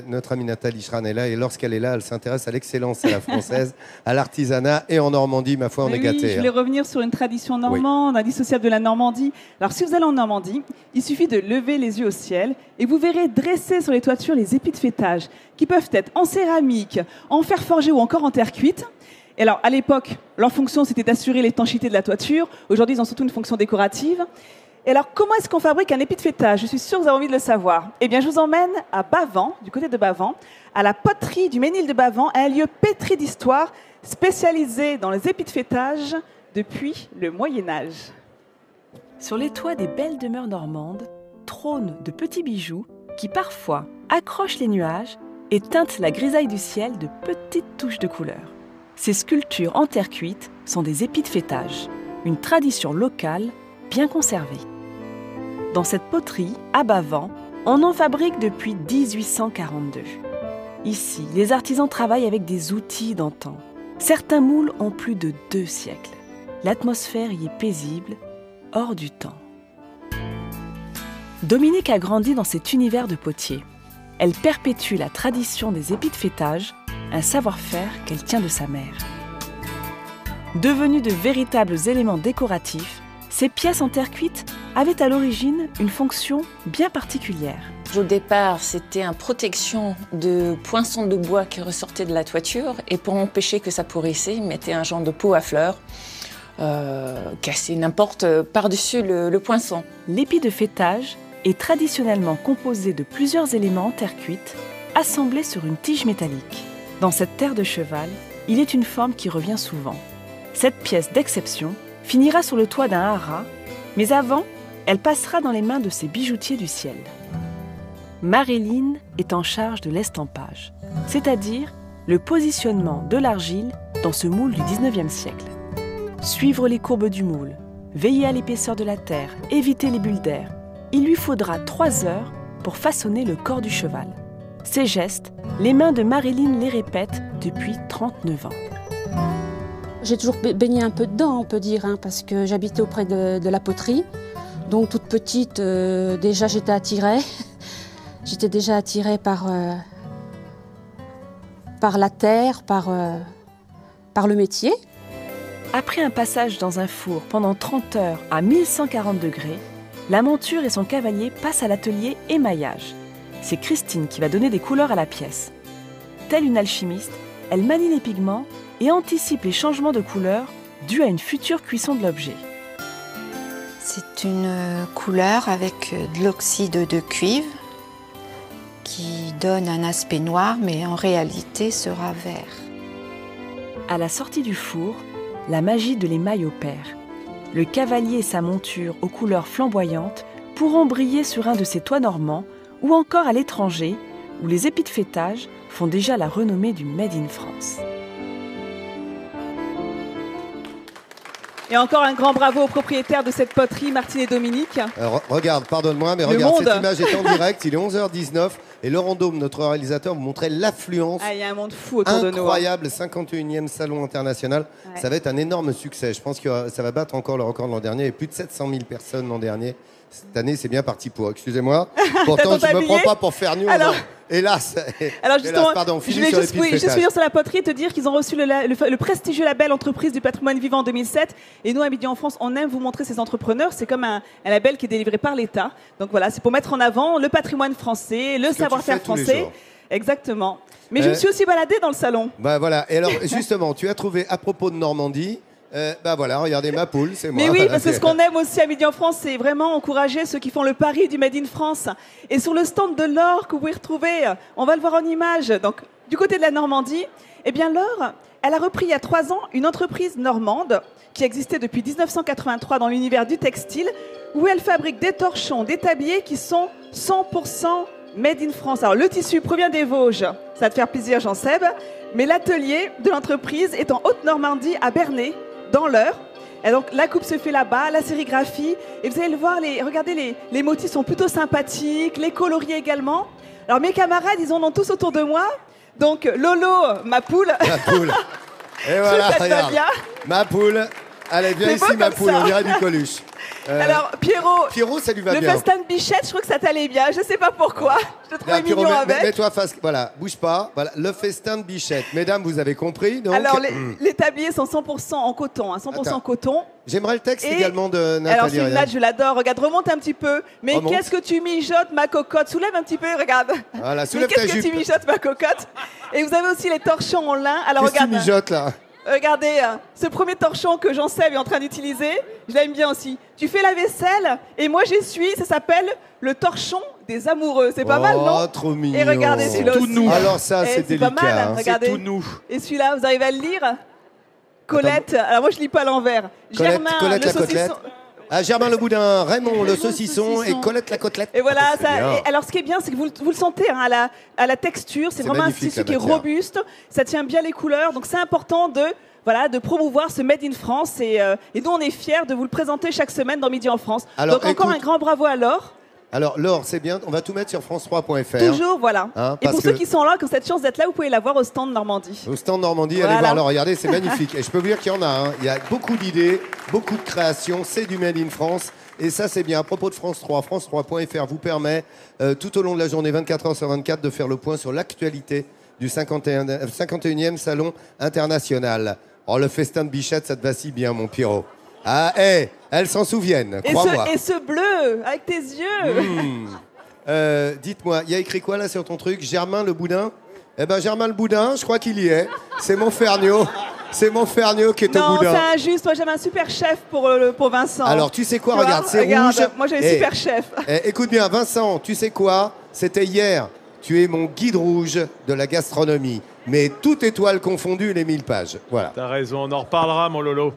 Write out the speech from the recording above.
Notre amie Nathalie Schran est là, et lorsqu'elle est là, elle s'intéresse à l'excellence à la française, à l'artisanat, et en Normandie, ma foi, on est gâtés. Oui, je voulais revenir sur une tradition normande, indissociable de la Normandie. Alors, si vous allez en Normandie, il suffit de lever les yeux au ciel, et vous verrez dressés sur les toitures les épis de fêtage, qui peuvent être en céramique, en fer forgé ou encore en terre cuite. Et alors, à l'époque, leur fonction, c'était d'assurer l'étanchéité de la toiture. Aujourd'hui, ils ont surtout une fonction décorative. Et alors, comment est-ce qu'on fabrique un épi de fêtage? Je suis sûre que vous avez envie de le savoir. Eh bien, je vous emmène à Bavans, du côté de Bavans, à la poterie du Ménil de Bavans, un lieu pétri d'histoire, spécialisé dans les épis de fêtage depuis le Moyen-Âge. Sur les toits des belles demeures normandes, trônent de petits bijoux qui parfois accrochent les nuages et teintent la grisaille du ciel de petites touches de couleur. Ces sculptures en terre cuite sont des épis de fêtage, une tradition locale bien conservée. Dans cette poterie, à Bavans, on en fabrique depuis 1842. Ici, les artisans travaillent avec des outils d'antan. Certains moules ont plus de 2 siècles. L'atmosphère y est paisible, hors du temps. Dominique a grandi dans cet univers de potier. Elle perpétue la tradition des épis de fêtage, un savoir-faire qu'elle tient de sa mère. Devenus de véritables éléments décoratifs, ces pièces en terre cuite avaient à l'origine une fonction bien particulière. Au départ, c'était une protection de poinçons de bois qui ressortaient de la toiture, et pour empêcher que ça pourrisse, ils mettaient un genre de pot à fleurs, cassé n'importe par-dessus le poinçon. L'épi de fêtage est traditionnellement composé de plusieurs éléments en terre cuite, assemblés sur une tige métallique. Dans cette terre de cheval, il est une forme qui revient souvent. Cette pièce d'exception finira sur le toit d'un haras, mais avant, elle passera dans les mains de ces bijoutiers du ciel. Maréline est en charge de l'estampage, c'est-à-dire le positionnement de l'argile dans ce moule du 19e siècle. Suivre les courbes du moule, veiller à l'épaisseur de la terre, éviter les bulles d'air. Il lui faudra 3 heures pour façonner le corps du cheval. Ces gestes, les mains de Maréline les répètent depuis 39 ans. J'ai toujours baigné un peu dedans, on peut dire, parce que j'habitais auprès de la poterie. Donc toute petite, déjà j'étais attirée. J'étais déjà attirée par la terre, par le métier. Après un passage dans un four pendant 30 heures à 1140 degrés, la monture et son cavalier passent à l'atelier émaillage. C'est Christine qui va donner des couleurs à la pièce. Telle une alchimiste, elle manie les pigments et anticipe les changements de couleur dus à une future cuisson de l'objet. C'est une couleur avec de l'oxyde de cuivre qui donne un aspect noir, mais en réalité sera vert. À la sortie du four, la magie de l'émail opère. Le cavalier et sa monture aux couleurs flamboyantes pourront briller sur un de ces toits normands ou encore à l'étranger, où les épis de fêtage font déjà la renommée du Made in France. Et encore un grand bravo aux propriétaires de cette poterie, Martine et Dominique. Alors, regarde, pardonne-moi, mais regarde, cette image est en direct, il est 11h19, et Laurent Daume, notre réalisateur, vous montrait l'affluence. Il y a un monde fou autour de nous. Incroyable, 51e Salon international. Ouais. Ça va être un énorme succès. Je pense que ça va battre encore le record de l'an dernier. Il y a plus de 700 000 personnes l'an dernier. Cette année, c'est bien parti pour. Excusez-moi. Pourtant, je ne me prends pas pour faire nul. Alors... Hélas. Alors justement, pardon, je vais juste finir sur la poterie et te dire qu'ils ont reçu le prestigieux label Entreprise du patrimoine vivant en 2007. Et nous, à Midi en France, on aime vous montrer ces entrepreneurs. C'est comme un label qui est délivré par l'État. Donc voilà, c'est pour mettre en avant le patrimoine français, le savoir-faire français. Exactement. Mais je me suis aussi baladée dans le salon. Bah voilà. Et alors, justement, tu as trouvé à propos de Normandie. Voilà, regardez ma poule, c'est moi. Mais oui, parce que ce qu'on aime aussi à Midi en France, c'est vraiment encourager ceux qui font le pari du Made in France. Et sur le stand de Laure que vous pouvez retrouver, on va le voir en image, donc du côté de la Normandie, eh bien Laure, elle a repris il y a 3 ans une entreprise normande qui existait depuis 1983 dans l'univers du textile, où elle fabrique des torchons, des tabliers qui sont 100% Made in France. Alors le tissu provient des Vosges, ça va te faire plaisir Jean-Seb, mais l'atelier de l'entreprise est en Haute-Normandie, à Bernay, dans l'Eure. Et donc la coupe se fait là-bas, la sérigraphie, et vous allez le voir, regardez, les motifs sont plutôt sympathiques, les coloris également. Alors mes camarades, ils en ont tous autour de moi. Donc Lolo, ma poule. Ma poule. Et voilà, regarde. Ma poule. Allez, viens ici, ma poule, on dirait du Coluche. Alors, Pierrot, ça lui va le bien. festin de Bichette, je trouve que ça t'allait bien. Je sais pas pourquoi. Je te trouvais Pierrot, mignon avec. mets-toi face. Voilà, bouge pas. Voilà, le festin de Bichette. Mesdames, vous avez compris, donc. Alors, les tabliers sont 100% en coton. 100% coton. J'aimerais le texte également de Nathalie. Alors, celui-là, je l'adore. Regarde, remonte un petit peu. Mais qu'est-ce que tu mijotes, ma cocotte? Soulève un petit peu, regarde. Voilà, soulève ta jupe. Qu'est-ce que tu mijotes, ma cocotte? Et vous avez aussi les torchons en lin. Alors, regarde. Qu'est-ce que tu mijotes, là? Regardez, ce premier torchon que Jean-Seb est en train d'utiliser, je l'aime bien aussi. Tu fais la vaisselle et moi j'essuie, ça s'appelle le torchon des amoureux. C'est pas mal, non? Oh, trop mignon. Et regardez celui-là aussi. Nous. Alors ça, c'est délicat. Pas mal, regardez. C'est tout nous. Et celui-là, vous arrivez à le lire? Colette, alors moi je lis pas à l'envers. Germain, Colette le la côtelette. Ah, Germain le boudin, Raymond le saucisson et Colette la côtelette. Et voilà, alors ce qui est bien, c'est que vous le sentez hein, à la texture, c'est vraiment un tissu qui est robuste, ça tient bien les couleurs, donc c'est important de promouvoir ce Made in France et nous on est fiers de vous le présenter chaque semaine dans Midi en France. Alors, donc encore un grand bravo à Laure. Alors Laure, c'est bien, on va tout mettre sur france3.fr. Toujours, voilà. Hein, et pour ceux qui sont là, qui ont cette chance d'être là, vous pouvez la voir au stand Normandie. Au stand Normandie, allez voir Laure, regardez, c'est magnifique. Et je peux vous dire qu'il y en a, hein. Il y a beaucoup d'idées, beaucoup de créations, c'est du Made in France. Et ça, c'est bien. À propos de France 3, France3.fr vous permet, tout au long de la journée, 24 heures sur 24, de faire le point sur l'actualité du 51e Salon international. Oh, le festin de Bichette, ça te va si bien, mon Pierrot. Ah, elles s'en souviennent, crois-moi. Et ce bleu, avec tes yeux. Dites-moi, il y a écrit quoi là sur ton truc? Germain le boudin? Eh ben, Germain le boudin, je crois qu'il y est. C'est mon Ferniaud. C'est mon Ferniaud qui est au boudin. Non, c'est injuste. Moi, j'avais un super chef pour Vincent. Alors, tu sais quoi? Regarde, c'est rouge. Moi, j'ai un super chef. Écoute bien, Vincent, tu sais quoi? C'était hier. Tu es mon guide rouge de la gastronomie. Mais toute étoile confondue, les 1000 pages. Voilà. T'as raison, on en reparlera, mon Lolo.